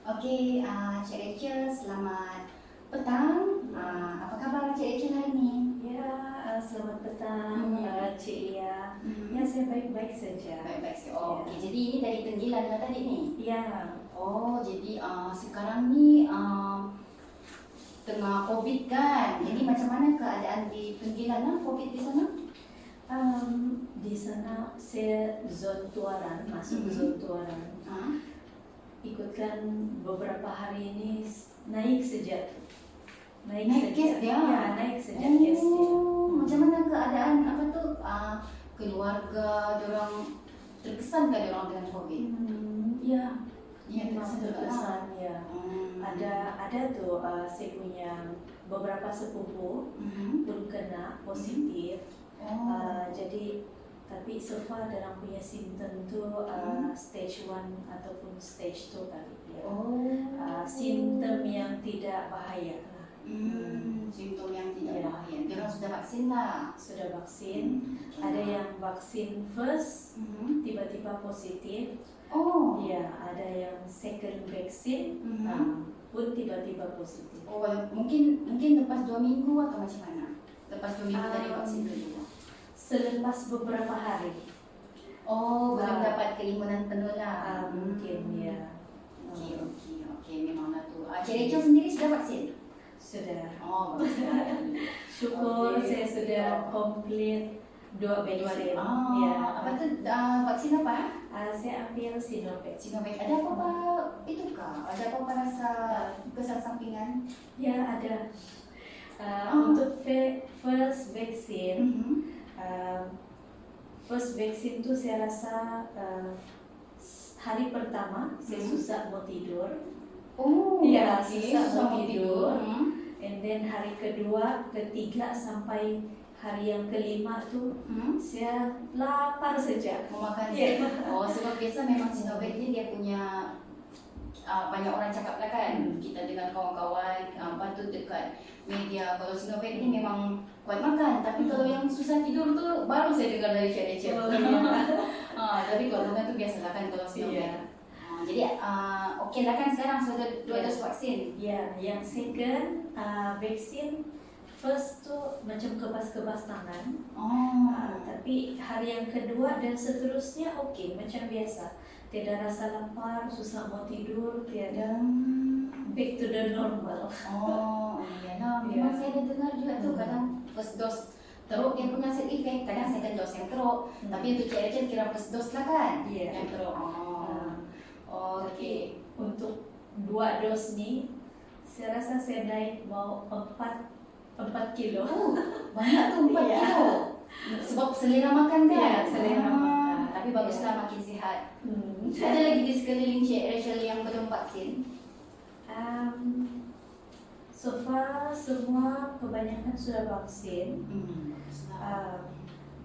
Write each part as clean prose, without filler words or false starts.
Okey, Cik Rachel, selamat petang. Apa khabar Cik Rachel hari ni? Ya, selamat petang, Cik Lia. Ya, saya baik-baik saja. Baik-baik saja. Oh, okey. Jadi ini dari Tenggilan lah tadi ni? Ya, Oh, jadi sekarang ni tengah COVID kan? Jadi macam mana keadaan di Tenggilan lah, COVID di sana? di sana saya zon Tuaran, masuk zon Tuaran. Ikutkan beberapa hari ini naik saja. Naik kes dia? Ya, naik saja kesnya. Macam mana keadaan apa tu keluarga diorang terkesan ke diorang dengan COVID? Ya, Ya, memang terkesan ya. Hmm. Ada tuh saya punya beberapa sepupu pun kena positif. Jadi tapi so far dalam punya simptom tu stage 1 ataupun stage 2 kali ya. Simptom yang tidak bahaya lah. Simptom yang tidak bahaya. Diorang sudah vaksin lah. Sudah vaksin. Ada yang vaksin first tiba-tiba positif. Ya, ada yang second vaksin pun tiba-tiba positif. Mungkin lepas 2 minggu atau macam mana? Lepas 2 minggu dari vaksin kedua. Selepas beberapa hari. Belum dapat keimunan penuh lah. Mungkin ya. Okey, memanglah tu. Cik Rachel sendiri sudah vaksin? Sudah. Bagus sekali. Syukur saya sudah komplit 2 vaksin. Ya. Apa tu vaksin apa? Saya ambil Sinovac. Sinovac. Ada apa-apa itu kah? Ada apa-apa rasa kesan sampingan? Ya, ada. Untuk first vaksin, first vaksin tu saya rasa hari pertama saya susah mau tidur. Ya, susah mau tidur. And then hari kedua, ketiga sampai hari yang kelima tu saya lapar saja. Mau makan Ya. Sebab biasa memang Sinovac ni dia punya banyak orang cakap lah kan, kita dengan kawan-kawan patut dekat media kalau Sinovac ni memang kuat makan, tapi kalau yang susah tidur tu baru saya dengar dari Cik Rachel. Tapi kalau dengan tu biasalah kan kalau Sinovac. Jadi okey lah kan sekarang sudah 2 dos vaksin. Ya, yang second vaksin first tu macam kebas-kebas tangan. Tapi hari yang kedua dan seterusnya okey macam biasa. Tiada rasa lapar, susah mau tidur, tiada back to the normal. Iyalah, memang saya ada dengar juga tu kadang first dose teruk dia punya side effect, kadang second dose yang teruk. Tapi untuk Cik Rachel kira first dose lah kan? Yang teruk. Okey. Untuk 2 dos ni saya rasa saya naik mau 4 kilo. Banyak tu 4 kilo. Sebab selera makan kan? Ya, selera makan. Tapi baguslah makin sihat. Ada lagi di sekeliling Cik Rachel yang belum vaksin? So far semua kebanyakan sudah vaksin.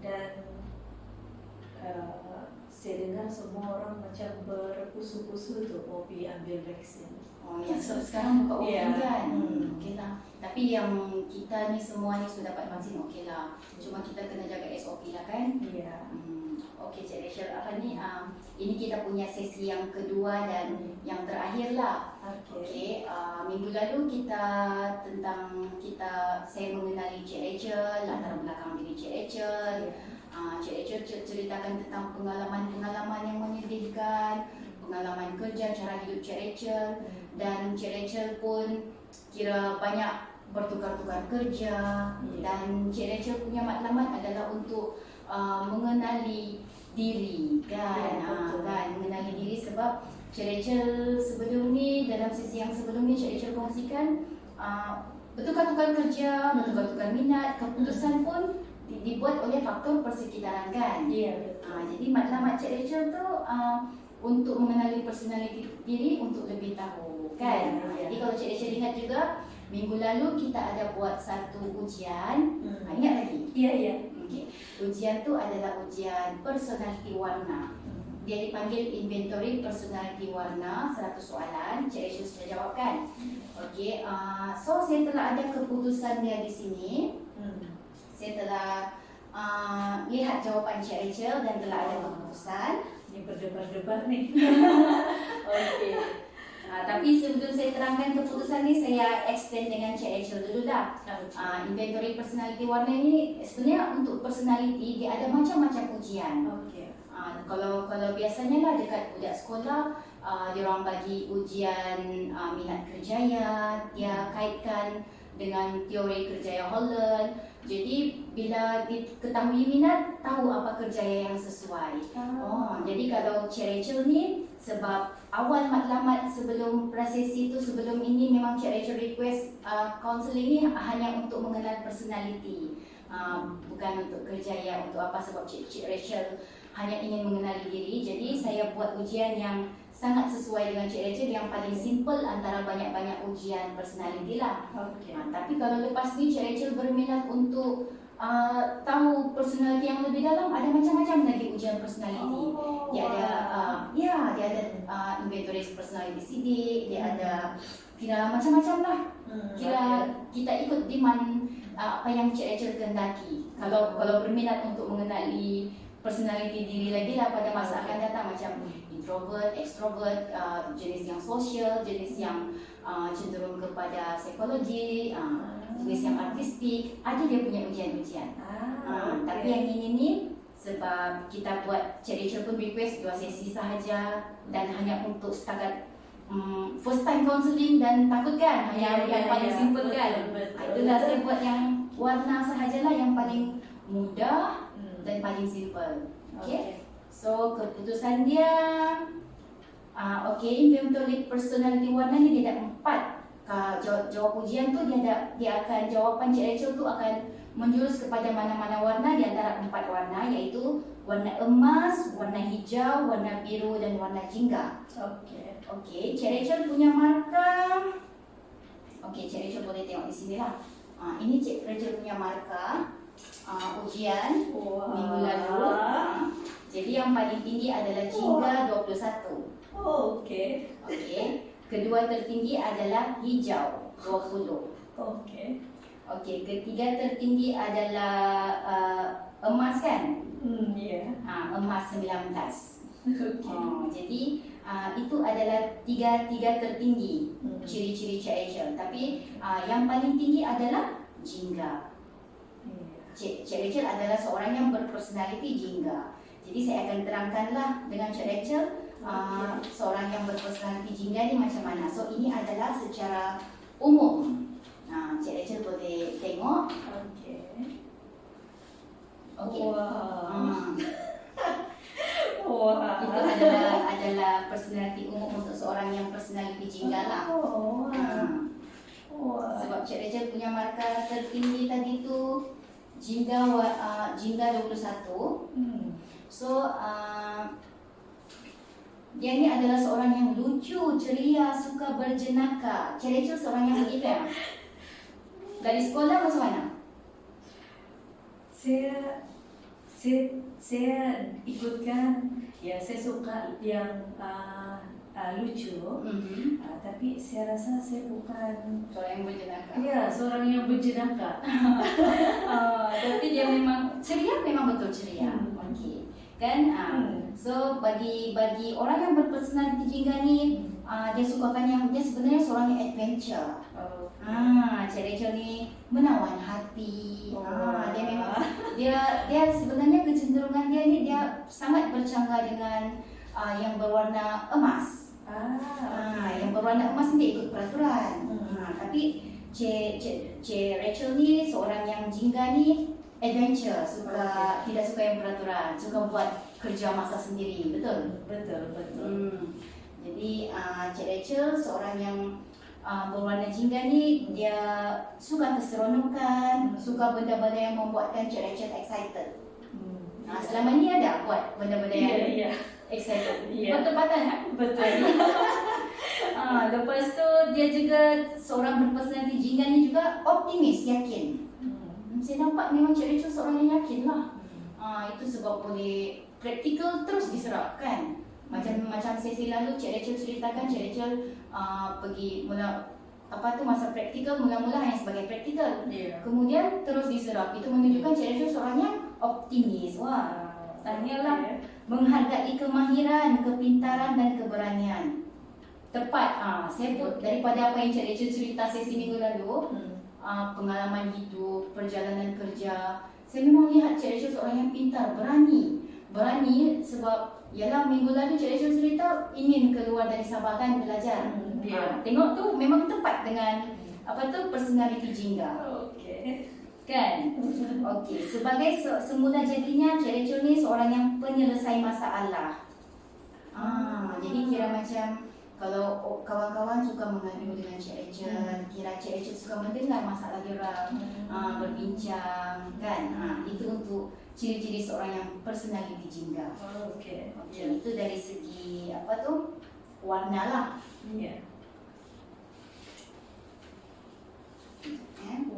Dan saya dengar semua orang macam berpusu-pusu tu mau pergi ambil vaksin. Ya, sekarang buka open Ya. kan? Okey lah. Tapi yang kita ni semua ni sudah dapat vaksin okey lah. Cuma kita kena jaga SOP lah kan? Ya. Okey Cik Rachel, ini kita punya sesi yang kedua dan yang terakhir lah. Okey, minggu lalu saya mengenali Cik Rachel, latar belakang diri Cik Rachel. Cik Rachel ceritakan tentang pengalaman-pengalaman yang menyedihkan, pengalaman kerja, cara hidup Cik Rachel, dan Cik Rachel pun kira banyak bertukar-tukar kerja. Dan Cik Rachel punya matlamat adalah untuk mengenali diri kan, mengenali diri sebab Cik Rachel sebelum ni, dalam sesi yang sebelum ni Cik Rachel kongsikan bertukar-tukar kerja, bertukar-tukar minat, keputusan pun dibuat oleh faktor persekitaran kan. Jadi matlamat Cik Rachel tu untuk mengenali personality diri untuk lebih tahu kan. Jadi kalau Cik Rachel ingat juga minggu lalu kita ada buat satu ujian. Ingat lagi? Ya. Okay. Ujian tu adalah ujian personality warna. Dia dipanggil inventory personality warna, 100 soalan. Cik Rachel sudah jawab kan? Okey, so saya telah ada keputusan dia di sini. Saya telah lihat jawapan Cik Rachel dan telah ada keputusan. Ini berdebar-debar ni. Okey. Tapi Tapi sebelum saya terangkan keputusan ni, saya explain dengan Cik Rachel dulu dah. Inventory personality warna ni sebenarnya untuk personality dia ada macam-macam ujian. Kalau biasanya lah dekat budak sekolah, dia orang bagi ujian minat kerjaya, dia kaitkan dengan teori kerjaya Holland. Jadi bila diketahui minat, tahu apa kerjaya yang sesuai. Jadi kalau Cik Rachel ni, sebab awal matlamat sebelum prosesi itu, sebelum ini memang Cik Rachel request counselling ni hanya untuk mengenal personality, bukan untuk kerjaya, untuk apa, sebab Cik Rachel hanya ingin mengenali diri. Jadi saya buat ujian yang sangat sesuai dengan Cik Rachel, yang paling simple antara banyak-banyak ujian personality lah. Tapi kalau lepas ni Cik Rachel berminat untuk tahu personality yang lebih dalam, ada macam-macam lagi ujian personality. Dia ada dia ada inventory personality sidik, dia ada kira macam-macam lah. Kira kita ikut demand apa yang Cik Rachel kehendaki. Kalau berminat untuk mengenali personality diri lagi lah pada masa akan datang, macam introvert, extrovert, jenis yang sosial, jenis yang cenderung kepada psikologi, jenis yang artistik, ada dia punya ujian-ujian. Tapi yang ini ni sebab kita buat, Cik Rachel pun request 2 sesi sahaja dan hanya untuk setakat first time counselling, dan takut kan yang paling simple kan. Itulah saya buat yang warna sahajalah, yang paling mudah dan paling simple. So keputusan dia inventory personality warna ni dia ada 4. Jawab ujian tu dia akan, jawapan Cik Rachel tu akan menjurus kepada mana-mana warna di antara 4 warna, iaitu warna emas, warna hijau, warna biru dan warna jingga. Cik Rachel punya markah. Cik Rachel boleh tengok di sini lah. Ini Cik Rachel punya markah ujian minggu lalu. Jadi yang paling tinggi adalah jingga 21. Kedua tertinggi adalah hijau 20. Ketiga tertinggi adalah emas kan? Emas 19. Jadi itu adalah tiga tertinggi ciri-ciri Cik Rachel. Tapi yang paling tinggi adalah jingga. Cik Rachel adalah seorang yang berpersonaliti jingga. Jadi saya akan terangkanlah dengan Cik Rachel seorang yang berpersonaliti jingga ni macam mana. So ini adalah secara umum. Cik Rachel boleh tengok. Itu adalah personality umum untuk seorang yang personality jingga lah. Sebab Cik Rachel punya markah tertinggi tadi tu jingga 21. So dia ni adalah seorang yang lucu, ceria, suka berjenaka. Cik Rachel seorang yang begitu ya? Dari sekolah macam mana? Saya ikutkan, saya suka yang lucu, tapi saya rasa saya bukan Seorang yang berjenaka. Seorang yang berjenaka. Tapi dia memang ceria, memang betul ceria. Kan? So bagi orang yang berpersonaliti jingga ni, dia sukakan yang dia sebenarnya seorang yang adventure. Cik Rachel ni menawan hati. Dia memang dia sebenarnya kecenderungan dia ni, dia sangat bercanggah dengan yang berwarna emas. Yang berwarna emas ni dia ikut peraturan. Tapi Cik Rachel ni seorang yang jingga ni adventure, tidak suka yang peraturan, suka buat kerja masa sendiri. Betul. Jadi Cik Rachel seorang yang berwarna jingga ni, dia suka keseronokan, suka benda-benda yang membuatkan Cik Rachel excited. Selama ni ada buat benda-benda yang excited. Betul-betul kan? Betul. Lepas tu dia juga seorang berpersonaliti jingga ni juga optimis, yakin. Saya nampak memang Cik Rachel seorang yang yakin lah. Itu sebab boleh praktikal terus diserapkan. Macam sesi lalu Cik Rachel ceritakan, Cik Rachel pergi masa praktikal, mula-mula hanya sebagai praktikal. Kemudian terus diserap. Itu menunjukkan Cik Rachel seorang yang optimis. Tahniahlah. Menghargai kemahiran, kepintaran dan keberanian. Tepat. Saya pun daripada apa yang Cik Rachel cerita sesi minggu lalu, Hmm. pengalaman hidup, perjalanan kerja, saya memang lihat Cik Rachel seorang yang pintar, berani sebab yalah minggu lalu Cik Rachel cerita ingin keluar dari Sabah kan belajar. Tengok tu memang tepat dengan personality Jingga. Okey. Kan? Okey, sebagai semula jadinya Cik Rachel ni seorang yang penyelesai masalah. Jadi kira macam kalau kawan-kawan suka mengadu dengan Cik Rachel, kira Cik Rachel suka mendengar masalah diorang, berbincang kan. Itu untuk ciri-ciri seorang yang personality Jingga. Okey. Okey, itu dari segi warna lah. Ya.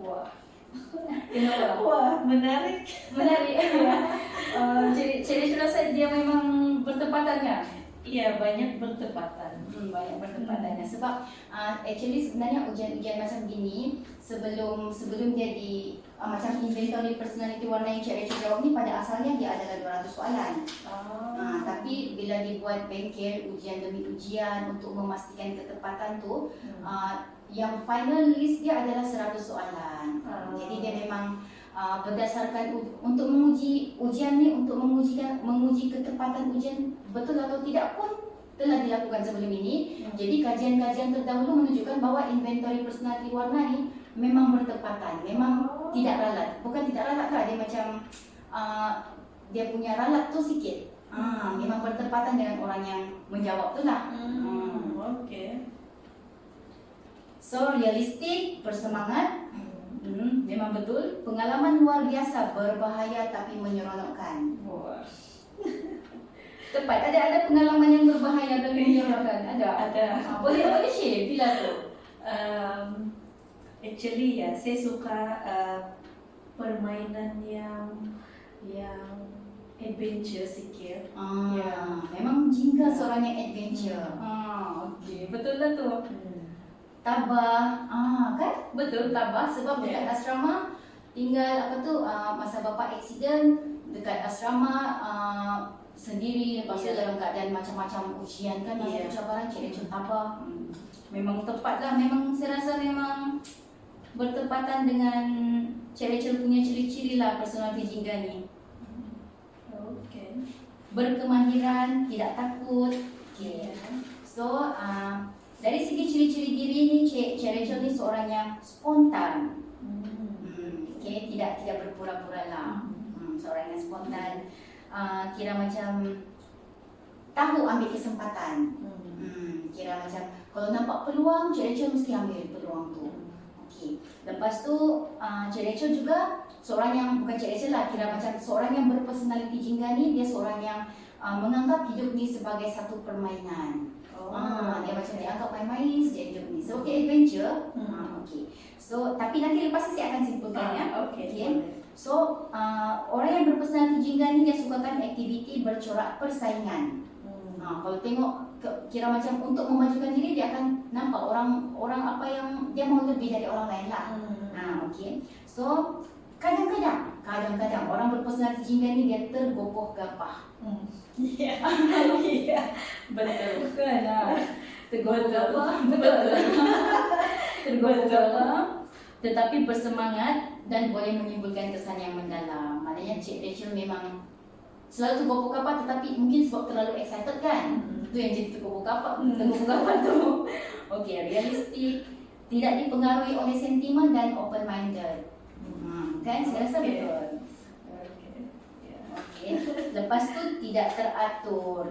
Wah. Kenapa? Wah, menarik. Menarik. Cik Rachel rasa dia memang bertepatan kan? Iya, banyak bertepatan. Banyak bertepatannya sebab actually sebenarnya ujian-ujian macam gini sebelum dia macam inventory personality warna yang Cik Rachel jawab ni pada asalnya dia adalah 200 soalan. Tapi bila dibuat bengkel ujian demi ujian untuk memastikan ketepatan tu, yang final list dia adalah 100 soalan. Jadi dia memang berdasarkan untuk menguji ujian ni, untuk menguji ketepatan ujian betul atau tidak pun telah dilakukan sebelum ini. Jadi kajian-kajian terdahulu menunjukkan bahawa inventory personality warna ni memang bertepatan, memang tidak ralat. Bukan tidak ralat lah, dia macam dia punya ralat tu sikit. Memang bertepatan dengan orang yang menjawab tu lah. Okey. So realistik, bersemangat, memang betul. Pengalaman luar biasa, berbahaya tapi menyeronokkan. Wah. Tepat, ada pengalaman yang berbahaya dan menyeronokkan. Ada. Boleh share bila tu. Actually ya, saya suka permainan yang adventure sikit. Memang Jingga seorang yang adventure. Okey, betul lah tu. Tabah, kan? Betul, tabah sebab dekat asrama tinggal masa bapa aksiden dekat asrama sendiri, lepas tu dalam keadaan macam-macam ujian kan, masa cabaran Cik Rachel tabah. Memang tepat lah, memang saya rasa memang bertepatan dengan Cik Rachel punya ciri-ciri lah personality Jingga ni. Okey. Berkemahiran, tidak takut. Okay. So, dari segi ciri-ciri diri ni, Cik Rachel ni seorang yang spontan. Okay, tidak berpura-pura lah. Seorang yang spontan. Kira macam tahu ambil kesempatan. Kira macam kalau nampak peluang, Cik Rachel mesti ambil peluang tu. Okay. Lepas tu, Cik Rachel juga seorang yang, bukan Cik Rachel lah, kira macam seorang yang berpersonality Jingga ni, dia seorang yang menganggap hidup ni sebagai satu permainan. Dia macam dianggap main-main saja hidup ni. So, adventure. Okay. So, tapi nanti lepas ni saya akan simpulkan ya. Okay. So, orang yang berpersonality Jingga ni dia sukakan aktiviti bercorak persaingan. Kalau tengok kira macam untuk memajukan diri, dia akan nampak orang apa yang dia mau lebih dari orang lain lah. Okay. So, kadang-kadang orang berpersonality Jingga ni dia tergopoh gapah. Iya. Betul. Kan? Tergopoh gapah. Betul. Tergopoh gapah, tetapi bersemangat dan boleh menimbulkan kesan yang mendalam. Maknanya Cik Rachel memang selalu tergopoh gapah, tetapi mungkin sebab terlalu excited kan. Itu yang jadi tergopoh gapah tu. Okey, realistik, tidak dipengaruhi oleh sentimen dan open minded. Kan, saya rasa betul. Okey. Lepas tu tidak teratur.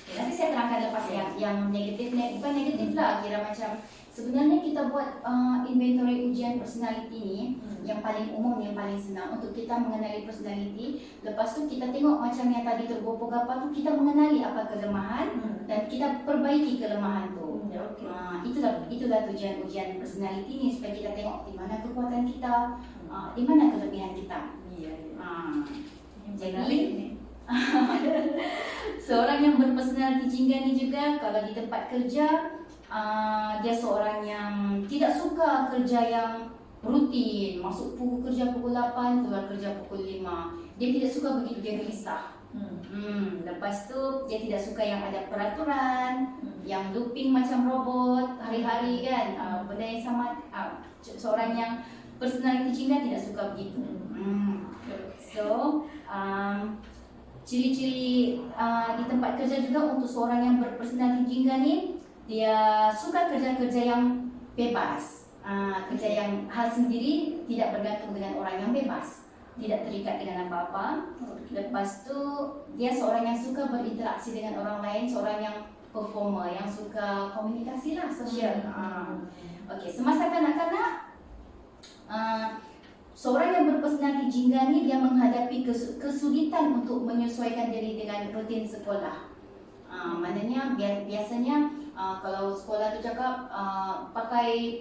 Okay, nanti saya terangkan lepas yang negatif, bukan negatif lah, kira macam sebenarnya kita buat inventory ujian personality ni yang paling umum, yang paling senang untuk kita mengenali personality. Lepas tu kita tengok macam yang tadi tergopoh gapah tu, kita mengenali apa kelemahan dan kita perbaiki kelemahan tu. Itulah tujuan personality ni, supaya kita tengok di mana kekuatan kita, di mana kelebihan kita. Jadi seorang yang berpersonality Jingga ni juga kalau di tempat kerja, dia seorang yang tidak suka kerja yang rutin, masuk kerja pukul 8, keluar kerja pukul 5. Dia tidak suka begitu, dia gelisah. Lepas tu dia tidak suka yang ada peraturan, yang looping macam robot hari-hari kan. Benda yang sama, seorang yang personality jingga tidak suka begitu. So ciri-ciri di tempat kerja juga untuk seorang yang berpersonality jingga ni, dia suka kerja-kerja yang bebas, kerja yang hal sendiri, tidak bergantung dengan orang yang bebas, tidak terikat dengan apa-apa. Lepas tu dia seorang yang suka berinteraksi dengan orang lain, seorang yang performer, yang suka komunikasi lah, sosial. Okey, semasa kanak-kanak, seorang yang berpersonaliti jingga ni dia menghadapi kesulitan untuk menyesuaikan diri dengan rutin sekolah. Maknanya biasanya kalau sekolah tu cakap pakai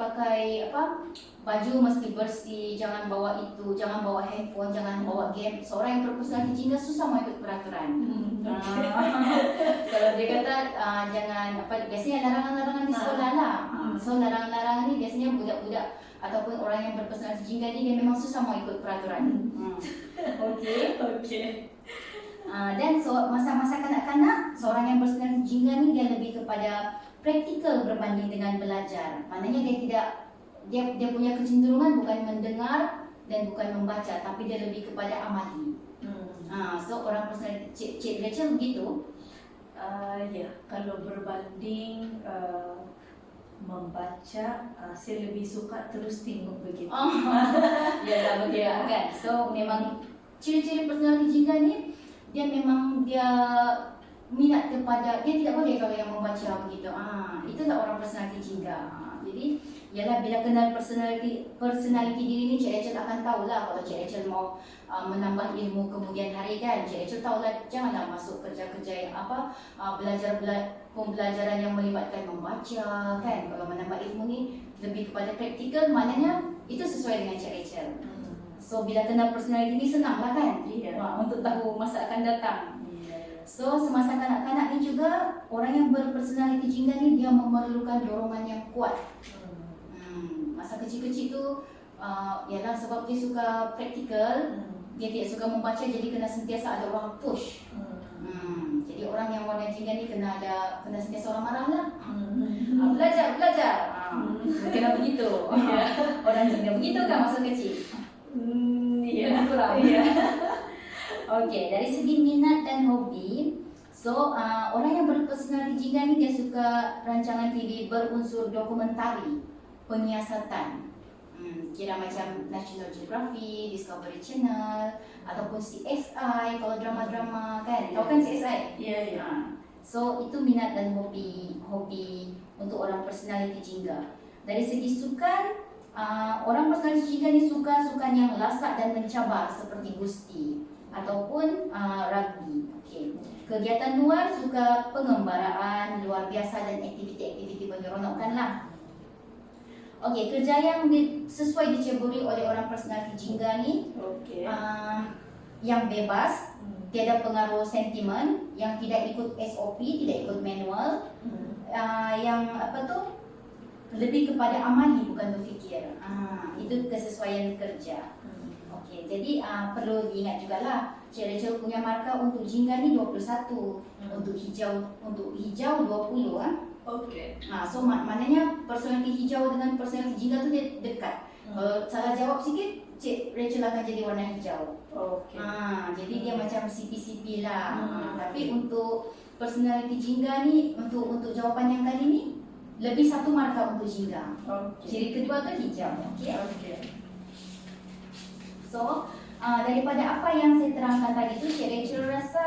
apa, baju mesti bersih, jangan bawa itu, jangan bawa handphone, jangan bawa game. Seorang yang berpersonaliti jingga susah mau ikut peraturan. Kalau dia kata jangan apa, biasanya larangan-larangan di sekolah lah. So larangan-larangan ni biasanya budak-budak ataupun orang yang berpersonaliti jingga ni dia memang susah mau ikut peraturan. Okey. Dan masa-masa kanak-kanak, seorang yang berpersonaliti jingga ni dia lebih kepada praktikal berbanding dengan belajar. Maknanya dia punya kecenderungan bukan mendengar dan bukan membaca, tapi dia lebih kepada amali. So orang personality Cik Rachel begitu. Ya, kalau berbanding membaca, saya lebih suka terus tengok begitu. Ya begitu kan. So memang ciri-ciri personality jingga ni dia memang dia minat kepada, dia tidak boleh kalau yang membaca begitu. Itulah orang personality jingga. Jadi ialah bila kenal personality diri ni, Cik Rachel akan tahulah kalau Cik Rachel mau menambah ilmu kemudian hari kan. Cik Rachel tahulah janganlah masuk kerja-kerja yang apa, pembelajaran yang melibatkan membaca kan. Kalau menambah ilmu ni lebih kepada praktikal, maknanya itu sesuai dengan Cik Rachel. So bila kenal personality ni senanglah kan, untuk tahu masa akan datang. So semasa kanak-kanak ni juga, orang yang berpersonality jingga ni dia memerlukan dorongan yang kuat. Masa kecil-kecil tu ialah sebab dia suka praktikal, dia tidak suka membaca, jadi kena sentiasa ada orang push. Jadi orang yang warna jingga ni kena sentiasa orang marah lah. Belajar. Kena begitu. Orang jingga begitu kan masa kecil? Lebih kurang. Okey, dari segi minat dan hobi, so orang yang berpersonaliti jingga ni dia suka rancangan TV berunsur dokumentari, penyiasatan. Kira macam National Geographic, Discovery Channel ataupun CSI kalau drama-drama kan. Tahu kan CSI? Ya. So itu minat dan hobi untuk orang personality jingga. Dari segi sukan, orang personality jingga ni suka sukan yang lasak dan mencabar seperti gusti ataupun rugby. Okey. Kegiatan luar suka pengembaraan luar biasa dan aktiviti-aktiviti menyeronokkan lah. Okey, kerja yang sesuai diceburi oleh orang personality jingga ni, yang bebas, tiada pengaruh sentimen, yang tidak ikut SOP, tidak ikut manual, yang apa tu, lebih kepada amali bukan berfikir. Itu kesesuaian kerja. Okey, jadi perlu diingat jugalah, Cik Rachel punya markah untuk jingga ni 21, untuk hijau 20 Okey. So maknanya personality hijau dengan personality jingga tu dia dekat. Kalau salah jawab sikit, Cik Rachel akan jadi warna hijau. Jadi dia macam CP-CP lah. Tapi untuk personality jingga ni, untuk jawapan yang kali ni, lebih satu markah untuk jingga. Ciri kedua tu hijau. Okey. So daripada apa yang saya terangkan tadi tu, Cik Rachel rasa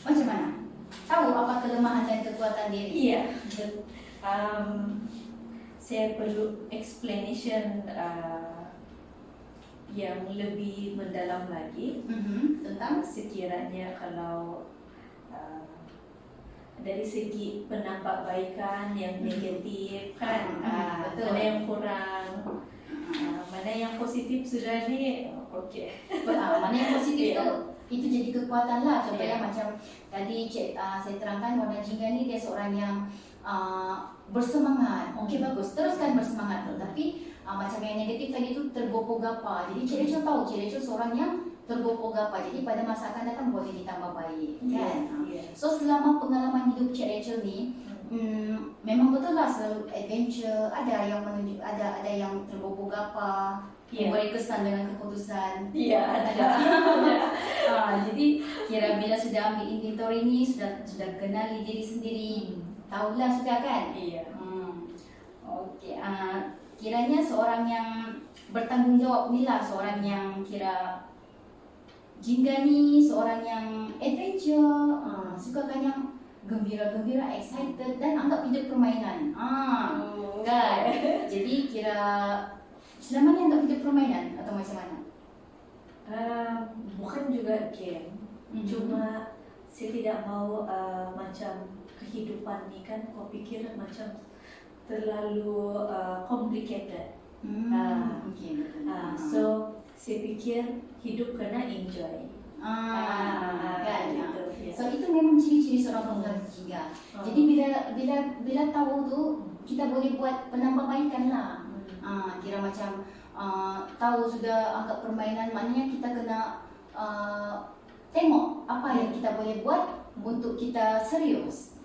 macam mana? Tahu apa kelemahan dan kekuatan diri? Iya. Saya perlu explanation yang lebih mendalam lagi tentang sekiranya kalau dari segi penambahbaikan yang negatif kan, betul. mana yang kurang, mana yang positif sudah ni. Mana yang positif tu itu jadi kekuatan lah. Contohnya macam tadi saya terangkan, warna jingga ni dia seorang yang bersemangat. Okey, bagus, teruskan bersemangat tu. Tapi macam yang negatif tadi tu tergopoh-gapa. Jadi Cik Rachel tahu, Cik Rachel seorang yang tergopoh gapa. Jadi pada masa akan datang boleh ditambah baik, kan? Yeah. So selama pengalaman hidup Cik Rachel ni, memang betul lah selalu adventure. Ada yang menunjuk, ada yang tergopoh gapa, memberi kesan dengan keputusan. Ada. Jadi kira bila sudah ambil inventory ni, sudah kenali diri sendiri, tahulah sudah kan? Okey. Kiranya seorang yang bertanggungjawab ni lah, seorang yang kira jingga ni, seorang yang adventure, sukakan yang gembira-gembira, excited dan anggap hidup permainan. Kan? Jadi kira selama ni anggap hidup permainan atau macam mana? Bukan juga game. Cuma saya tidak mau macam kehidupan ni kan, kau pikir macam terlalu complicated. Okay, betul. So saya fikir hidup kena enjoy. Kan? Gitu. So itu memang ciri-ciri seorang pengusaha jingga. Jadi bila tahu tu, kita boleh buat penambahbaikan lah. Kira macam tahu sudah anggap permainan, maknanya kita kena tengok apa yang kita boleh buat untuk kita serius.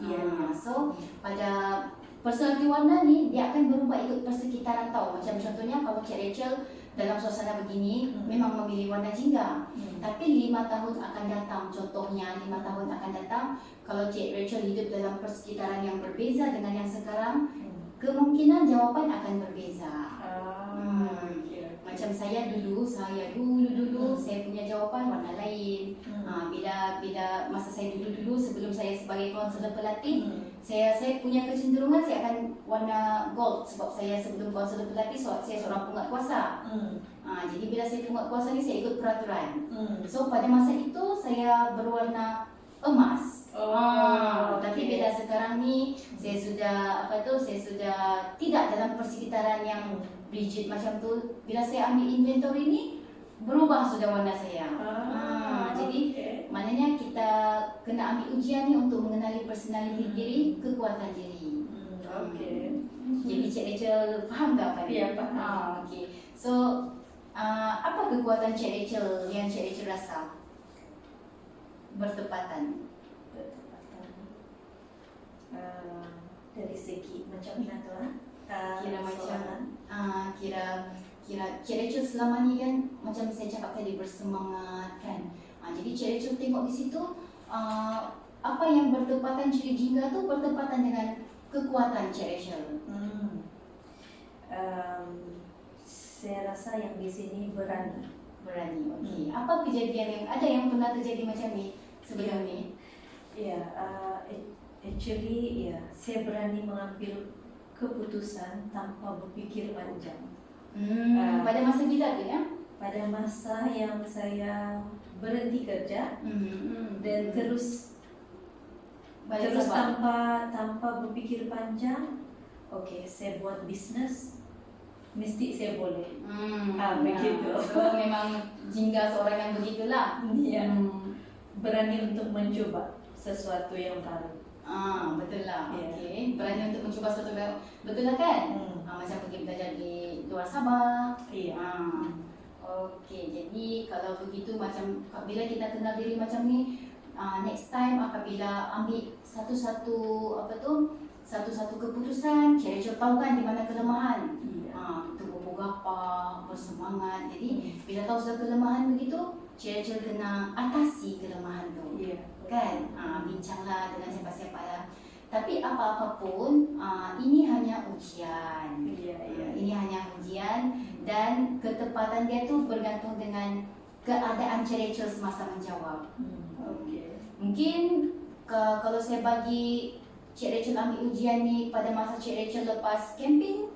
So pada personality warna ni, dia akan berubah ikut persekitaran tahu. Macam contohnya kalau Cik Rachel dalam suasana begini memang memilih warna jingga. Tapi 5 tahun akan datang, contohnya 5 tahun akan datang, kalau Cik Rachel hidup dalam persekitaran yang berbeza dengan yang sekarang, kemungkinan jawapan akan berbeza. Macam saya dulu saya punya jawapan warna lain. Bila masa saya dulu sebelum saya sebagai konselor pelatih, saya punya kecenderungan saya akan warna gold sebab saya sebelum konselor pelatih saya seorang penguat kuasa. Jadi bila saya penguat kuasa ni saya ikut peraturan. So pada masa itu saya berwarna emas. Tapi bila sekarang ni saya sudah tidak dalam persekitaran yang rigid macam tu. Bila saya ambil inventory ni, berubah sudah warna saya. Jadi maknanya kita kena ambil ujian ni untuk mengenali personality diri, kekuatan diri. Jadi Cik Rachel faham tak apa dia? Faham. Okay. So apa kekuatan Cik Rachel yang Cik Rachel rasa bertepatan? Dari segi macam mana tu Kira macam kira Cik Rachel selama ni kan macam saya cakap tadi bersemangat kan. Jadi Cik Rachel tengok di situ apa yang bertepatan ciri jingga tu bertepatan dengan kekuatan Cik Rachel. Saya rasa yang di sini berani. Okey. Apa kejadian yang pernah terjadi macam ni sebelum ni? Actually saya berani mengambil keputusan tanpa berfikir panjang. Pada masa bila tu ya? Pada masa yang saya berhenti kerja dan terus tanpa berfikir panjang, saya buat bisnes, mesti saya boleh. Begitu. So memang jingga seorang yang begitulah. Berani untuk mencoba sesuatu yang baru. Betul lah. Okey, berani untuk mencuba sesuatu baru. Betul lah kan? Macam pergi belajar di luar Sabah. Okey, jadi kalau begitu macam bila kita kenal diri macam ni, next time apabila ambil satu-satu keputusan, Cik Rachel tahu kan di mana kelemahan. Tergopoh gapa, bersemangat. Jadi bila tahu sudah kelemahan begitu, Cik Rachel kena atasi kelemahan tu. Kan? Bincanglah dengan siapa-siapa lah. Tapi apa-apapun, ini hanya ujian. Ini hanya ujian dan ketepatan dia tu bergantung dengan keadaan Cik Rachel semasa menjawab. Mungkin kalau saya bagi Cik Rachel ambil ujian ni pada masa Cik Rachel lepas camping,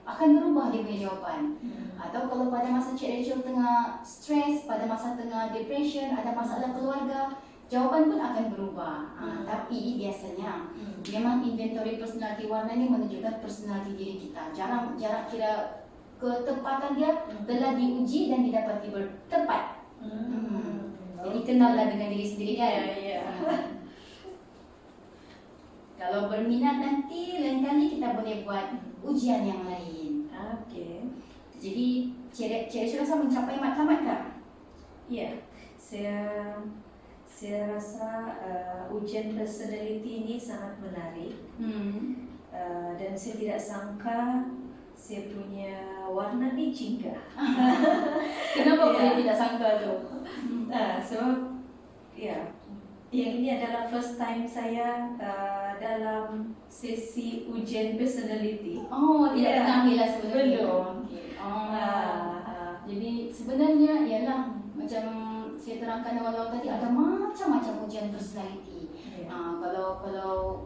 akan berubah dia punya jawapan. Atau kalau pada masa Cik Rachel tengah stres, pada masa tengah depression, ada masalah keluarga, jawapan pun akan berubah. Tapi biasanya memang inventory personality warna ni menunjukkan personality diri kita. Jarang kira ketepatan dia telah diuji dan didapati bertepat. Jadi kenallah dengan diri sendiri kan. Kalau berminat nanti lain kali kita boleh buat ujian yang lain. Jadi Cik Rachel rasa mencapai matlamat tak? Ya, saya rasa ujian personality ini sangat menarik. Dan saya tidak sangka saya punya warna ni jingga. Kenapa boleh tidak sangka tu? Sebab yang ini adalah first time saya dalam sesi ujian personality. Tidak pernah ambil lah sebenarnya. Belum. Jadi sebenarnya ialah macam saya terangkan awal-awal tadi, ada macam-macam ujian personality.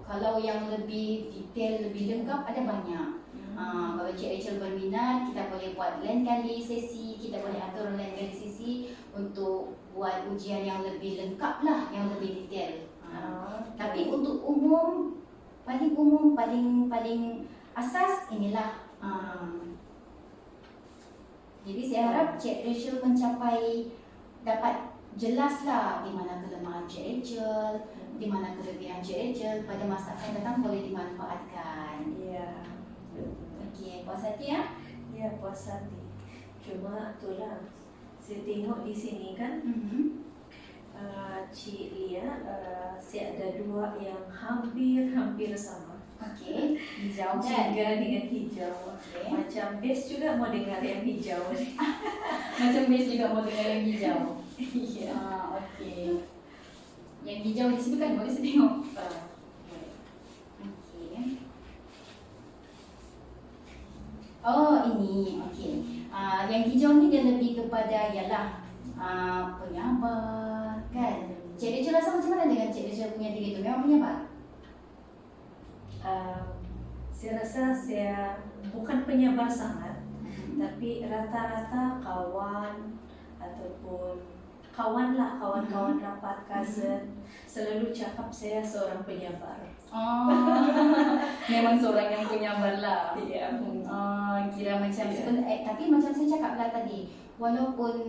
Kalau yang lebih detail, lebih lengkap, ada banyak. Kalau Cik Rachel berminat, kita boleh buat lain kali sesi, kita boleh atur lain kali sesi untuk buat ujian yang lebih lengkap lah, yang lebih detail. Tapi untuk umum, paling asas inilah. Jadi saya harap Cik Rachel dapat jelaslah di mana kelemahan Cik Rachel, di mana kelebihan Cik Rachel, pada masa akan datang boleh dimanfaatkan. Ya. Okey, puas hati ya? Ya, puas hati. Cuma itulah, saya tengok di sini kan, Cik Lia, saya ada dua yang hampir sama. Okey, hijau kan? Jingga dengan hijau. Okay. Macam best juga mau dengar yang hijau. Macam base juga mau dengar yang hijau. Iya. Okey. Yang hijau di situ kan boleh saya tengok. Okey. Ini. Okey. Yang hijau ni dia lebih kepada ialah penyabar kan. Cik Rachel rasa macam mana dengan Cik Rachel punya diri tu? Memang penyabar? Saya rasa saya bukan penyabar sangat, tapi rata-rata kawan ataupun kawan-kawan rapat cousin selalu cakap saya seorang penyabar. Memang seorang yang penyabar lah. Iya. Kira macam tapi macam saya cakap lah tadi, walaupun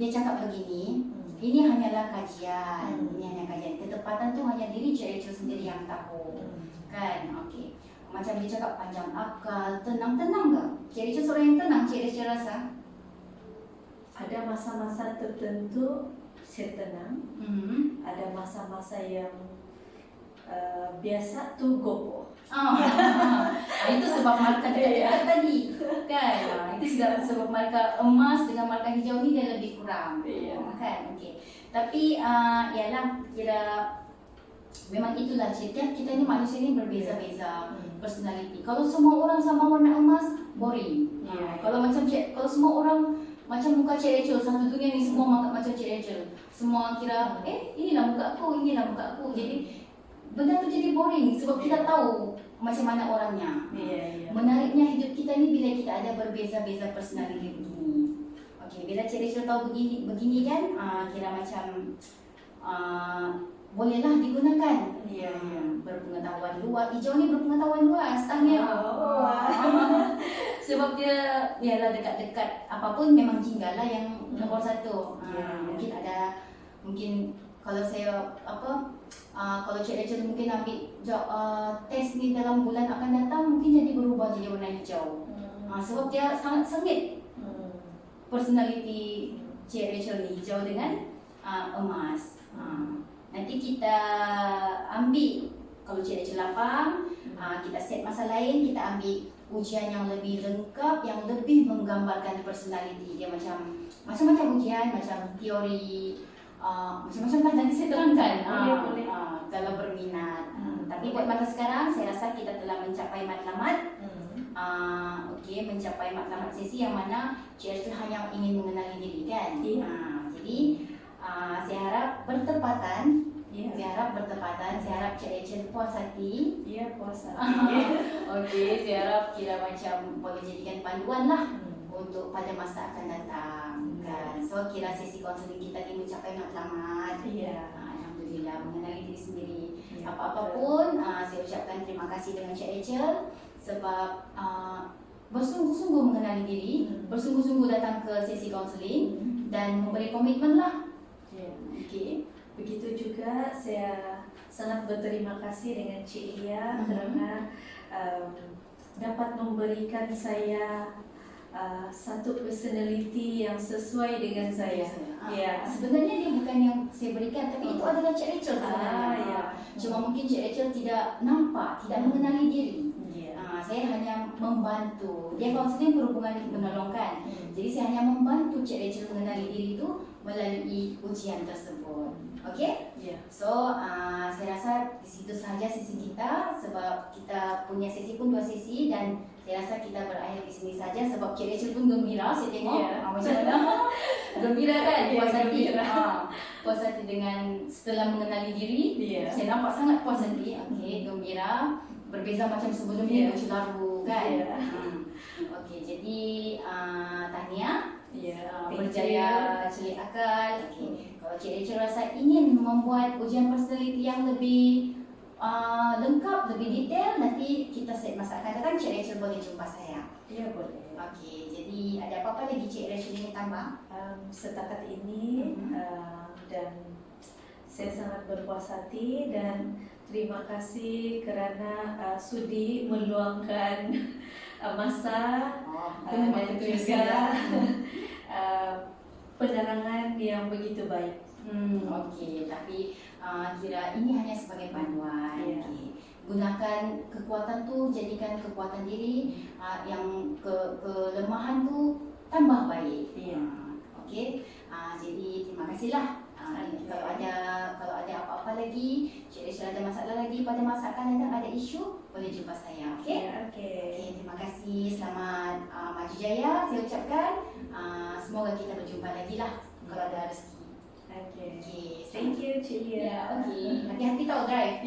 dia cakap begini, ini hanyalah kajian. Ini hanya kajian. Ketepatan tu hanya diri Cik Rachel sendiri yang tahu. Kan? Okey. Macam dia cakap panjang akal, tenang ke? Cik Rachel seorang yang tenang, Cik Rachel rasa? Ada masa-masa tertentu saya tenang. Ada masa-masa yang biasa tu gopo. Itu sebab markah dekat tadi kan. Itu sebab markah emas dengan markah hijau ni dia lebih kurang. Kan? Okey. Tapi ialah kira memang itulah cerita kita ni, manusia ni berbeza-beza personality. Kalau semua orang sama warna emas, boring. Kalau semua orang macam muka Cik Rachel, satu dunia ni semua macam Cik Rachel. Semua kira inilah muka aku, inilah muka aku. Jadi benda tu jadi boring sebab kita tahu macam mana orangnya. Menariknya hidup kita ni bila kita ada berbeza-beza personality begini. Okey, bila Cik Rachel tahu begini kan, kira macam bolehlah digunakan. Berpengetahuan luas. Hijau ni berpengetahuan luas tanya. Sebab dia ialah dekat-dekat apapun memang jingga lah yang nombor satu. Mungkin kalau saya kalau Cik Rachel mungkin ambil test ni dalam bulan akan datang, mungkin jadi berubah jadi warna hijau. Sebab dia sangat sengit personality Cik Rachel ni, hijau dengan emas. Nanti kita ambil, kalau Cik Rachel lapang, kita set masa lain, kita ambil ujian yang lebih lengkap, yang lebih menggambarkan personality dia. Macam-macam ujian, macam teori, macam-macam lah nanti saya terangkan. Boleh. Kalau berminat. Tapi buat masa sekarang saya rasa kita telah mencapai matlamat. Mencapai matlamat sesi yang mana Cik Rachel hanya ingin mengenali diri kan. Jadi saya harap bertepatan. Saya harap Cik Rachel puas hati. Puas hati. Okey, saya harap kira macam boleh jadikan panduan lah untuk pada masa akan datang kan. So kira sesi konseling kita ni mencapai matlamat. Alhamdulillah, mengenali diri sendiri. Apa-apa pun saya ucapkan terima kasih dengan Cik Rachel sebab bersungguh-sungguh mengenali diri, bersungguh-sungguh datang ke sesi konseling dan memberi komitmen lah. Okey. Begitu juga saya sangat berterima kasih dengan Cik Lia kerana dapat memberikan saya satu personality yang sesuai dengan saya. Ya. Sebenarnya dia bukan yang saya berikan, tapi itu adalah Cik Rachel sebenarnya. Ya. Cuma mungkin Cik Rachel tidak nampak, tidak mengenali diri. Saya hanya membantu. Dia kaunseling berhubungan menolongkan. Jadi saya hanya membantu Cik Rachel mengenali diri itu melalui ujian tersebut. Okey? Yeah. So, saya rasa di situ sahaja sesi kita, sebab kita punya sesi pun 2 sesi, dan saya rasa kita berakhir di sini saja sebab Cik Rachel pun gembira, saya tengok. Macam mana? Gembira kan? Puas hati. Puas hati dengan setelah mengenali diri. Saya nampak sangat puas hati. Okey, gembira. Berbeza macam sebelumnya, lucu laru kan? Okey, jadi tahniah. Berjaya celik akal. Kalau Cik Rachel rasa ingin membuat ujian personality yang lebih lengkap, lebih detail, nanti kita set masa akan datang, Cik Rachel boleh jumpa saya. Ya, boleh. Okey, jadi ada apa-apa lagi Cik Rachel ingin tambah? Setakat ini dan saya sangat berpuas hati dan terima kasih kerana sudi meluangkan masa dan juga penerangan yang begitu baik. Okey, tapi kira ini hanya sebagai panduan. Gunakan kekuatan tu, jadikan kekuatan diri, yang kelemahan tu tambah baik. Okey, jadi terima kasihlah. Kalau ada apa-apa lagi, Cik Rachel ada masalah lagi pada masa akan datang, ada isu, boleh jumpa saya. Okey? Okey, terima kasih. Selamat maju jaya saya ucapkan. Semoga kita berjumpa lagi lah kalau ada rezeki. Okey. Thank you, Cik Lia. Okey. Hati-hati tau drive.